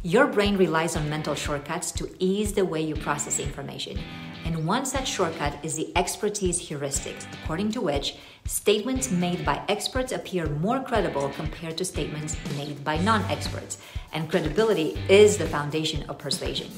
Your brain relies on mental shortcuts to ease the way you process information. And one such shortcut is the expertise heuristic, according to which statements made by experts appear more credible compared to statements made by non-experts. And credibility is the foundation of persuasion.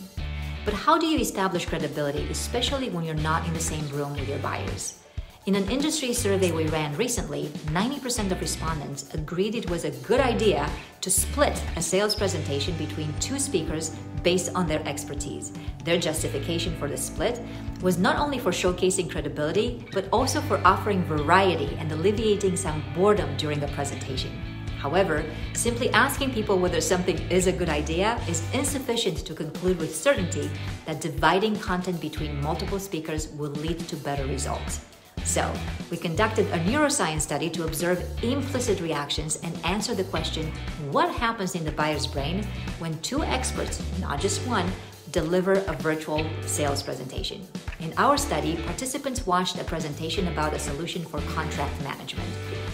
But how do you establish credibility, especially when you're not in the same room with your buyers? In an industry survey we ran recently, 90% of respondents agreed it was a good idea to split a sales presentation between two speakers based on their expertise. Their justification for the split was not only for showcasing credibility, but also for offering variety and alleviating some boredom during the presentation. However, simply asking people whether something is a good idea is insufficient to conclude with certainty that dividing content between multiple speakers will lead to better results. So, we conducted a neuroscience study to observe implicit reactions and answer the question, what happens in the buyer's brain when two experts, not just one, deliver a virtual sales presentation? In our study, participants watched a presentation about a solution for contract management.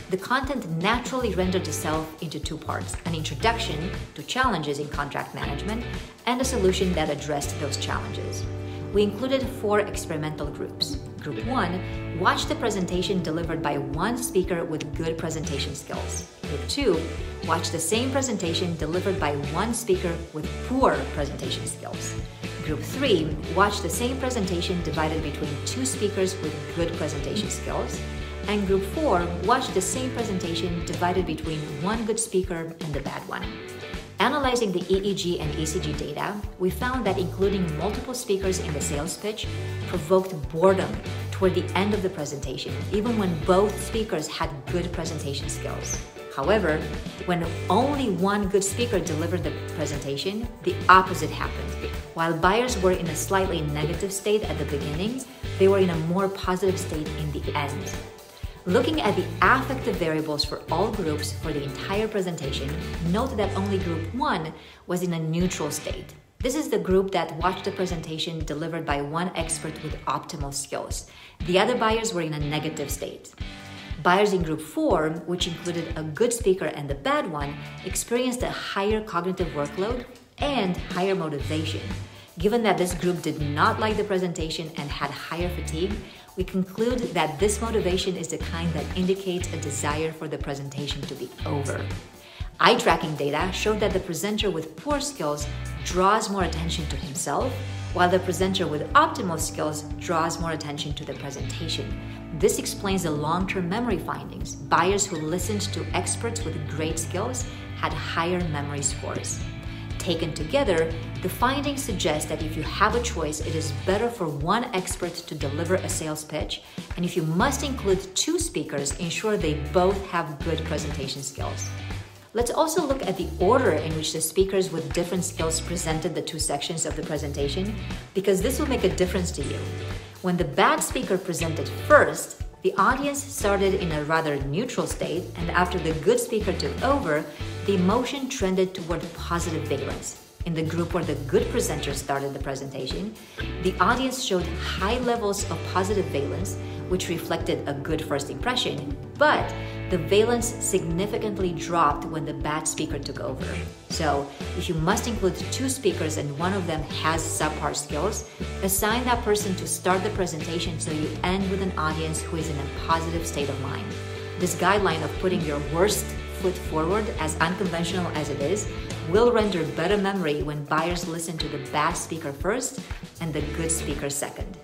The content naturally rendered itself into two parts: an introduction to challenges in contract management and a solution that addressed those challenges. We included 4 experimental groups. Group 1 watched the presentation delivered by one speaker with good presentation skills. Group 2 watched the same presentation delivered by one speaker with poor presentation skills. Group 3 watched the same presentation divided between two speakers with good presentation skills. And Group 4 watched the same presentation divided between one good speaker and the bad one. Analyzing the EEG and ECG data, we found that including multiple speakers in the sales pitch provoked boredom toward the end of the presentation, even when both speakers had good presentation skills. However, when only one good speaker delivered the presentation, the opposite happened. While buyers were in a slightly negative state at the beginning, they were in a more positive state in the end. Looking at the affective variables for all groups for the entire presentation, note that only Group 1 was in a neutral state. This is the group that watched the presentation delivered by one expert with optimal skills. The other buyers were in a negative state. Buyers in Group 4, which included a good speaker and a bad one, experienced a higher cognitive workload and higher motivation. Given that this group did not like the presentation and had higher fatigue, we conclude that this motivation is the kind that indicates a desire for the presentation to be over. Eye tracking data showed that the presenter with poor skills draws more attention to himself, while the presenter with optimal skills draws more attention to the presentation. This explains the long-term memory findings. Buyers who listened to experts with great skills had higher memory scores. Taken together, the findings suggest that if you have a choice, it is better for one expert to deliver a sales pitch, and if you must include two speakers, ensure they both have good presentation skills. Let's also look at the order in which the speakers with different skills presented the two sections of the presentation, because this will make a difference to you. When the bad speaker presented first, the audience started in a rather neutral state, and after the good speaker took over, the emotion trended toward positive valence. In the group where the good presenter started the presentation, the audience showed high levels of positive valence, which reflected a good first impression, but the valence significantly dropped when the bad speaker took over. So, if you must include two speakers and one of them has subpar skills, assign that person to start the presentation so you end with an audience who is in a positive state of mind. This guideline of putting your worst foot forward, as unconventional as it is, will render better memory when buyers listen to the bad speaker first and the good speaker second.